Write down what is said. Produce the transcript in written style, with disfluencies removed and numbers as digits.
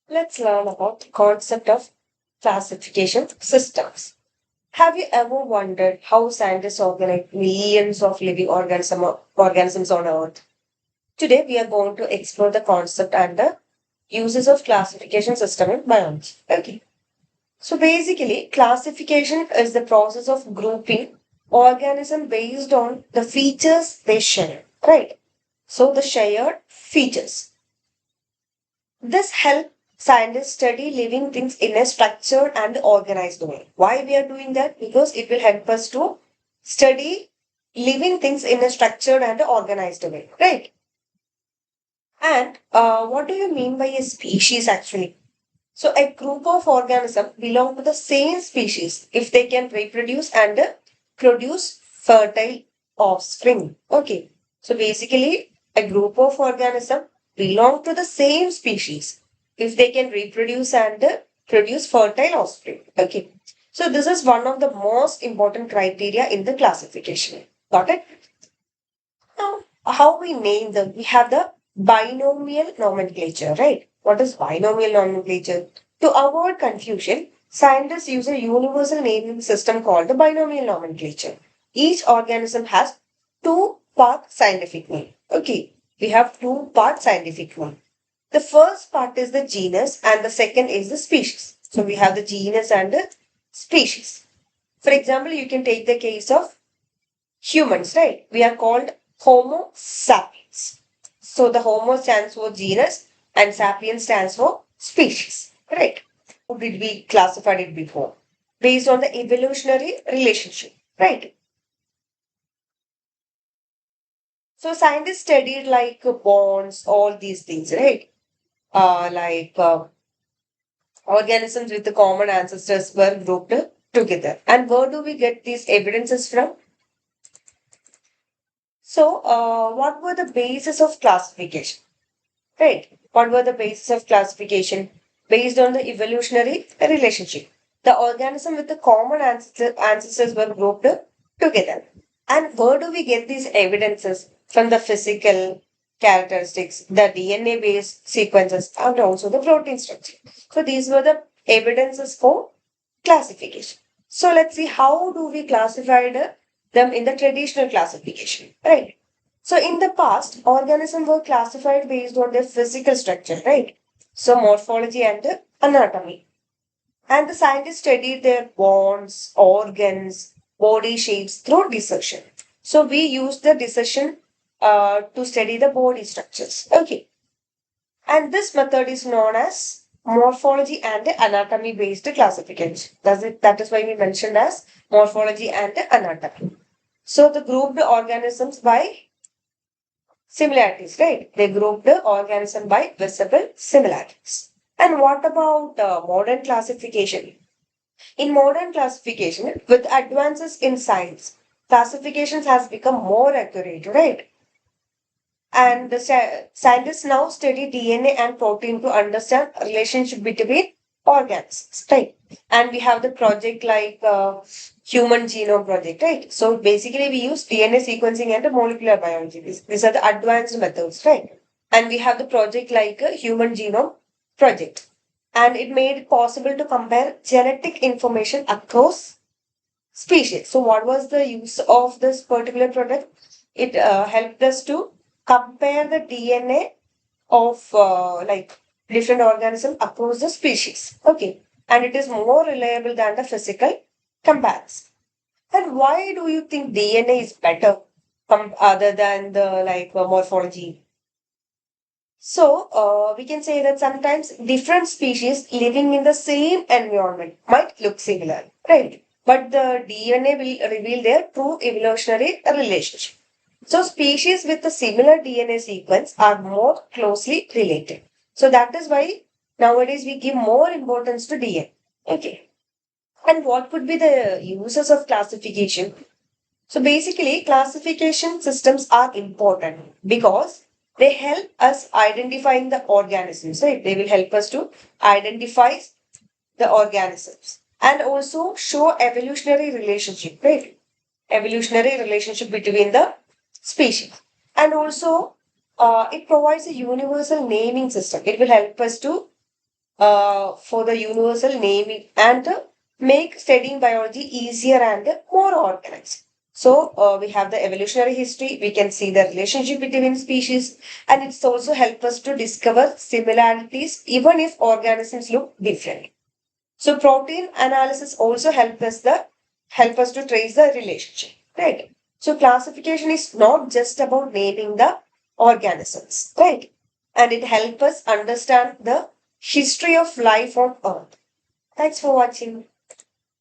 Let's learn about the concept of classification systems. Have you ever wondered how scientists organize millions of living organisms on Earth? Today, we are going to explore the concept and the uses of classification system in biology. Okay. So basically, classification is the process of grouping organism based on the features they share. Right. So the shared features. This helps scientists study living things in a structured and organized way. Why we are doing that? Because it will help us to study living things in a structured and organized way, right? And what do you mean by a species actually? So a group of organisms belong to the same species if they can reproduce and produce fertile offspring. Okay. So basically, a group of organisms belong to the same species if they can reproduce and produce fertile offspring. Okay. So this is one of the most important criteria in the classification. Got it? Now, how we name them? We have the binomial nomenclature, right? What is binomial nomenclature? To avoid confusion, scientists use a universal naming system called the binomial nomenclature. Each organism has two-part scientific name. Okay, we have two-part scientific name. The first part is the genus and the second is the species. So we have the genus and the species. For example, you can take the case of humans, right? We are called Homo sapiens. So the Homo stands for genus and sapiens stands for species, right? How did we classify it before? Based on the evolutionary relationship, right? So scientists studied like bonds, all these things, right? Organisms with the common ancestors were grouped together. And where do we get these evidences from? So, what were the basis of classification? Right. What were the basis of classification? Based on the evolutionary relationship. The organism with the common ancestors were grouped together. And where do we get these evidences? From the physical characteristics, the DNA based sequences, and also the protein structure. So these were the evidences for classification. So let's see how do we classify them in the traditional classification, right? So in the past, organisms were classified based on their physical structure, right? So morphology and anatomy. And the scientists studied their bones, organs, body shapes through dissection. So we use the dissection to study the body structures. Okay. And this method is known as morphology and anatomy based classification. That is why we mentioned as morphology and anatomy. So the grouped organisms by similarities, right? They grouped the organism by visible similarities. And what about modern classification? In modern classification, with advances in science, classifications has become more accurate, right? And the scientists now study DNA and protein to understand relationship between organs, right? And we have the project like Human Genome Project, right? So basically, we use DNA sequencing and molecular biology. These are the advanced methods, right? And we have the project like Human Genome Project, and it made it possible to compare genetic information across species. So, what was the use of this particular product? It helped us to compare the DNA of different organisms across the species. Okay, and it is more reliable than the physical comparison. And why do you think DNA is better other than the morphology? So we can say that sometimes different species living in the same environment might look similar, right? But the DNA will reveal their true evolutionary relationship. So species with a similar DNA sequence are more closely related. So that is why nowadays we give more importance to DNA. Okay. And what could be the uses of classification? So basically, classification systems are important because they help us identifying the organisms, right? They will help us to identify the organisms and also show evolutionary relationship, right? Evolutionary relationship between the species. And also, it provides a universal naming system. It will help us to for the universal naming and make studying biology easier and more organized. So we have the evolutionary history. We can see the relationship between species, and it's also help us to discover similarities even if organisms look different. So protein analysis also help us to trace the relationship, right? So classification is not just about naming the organisms, right? And it helps us understand the history of life on Earth. Thanks for watching.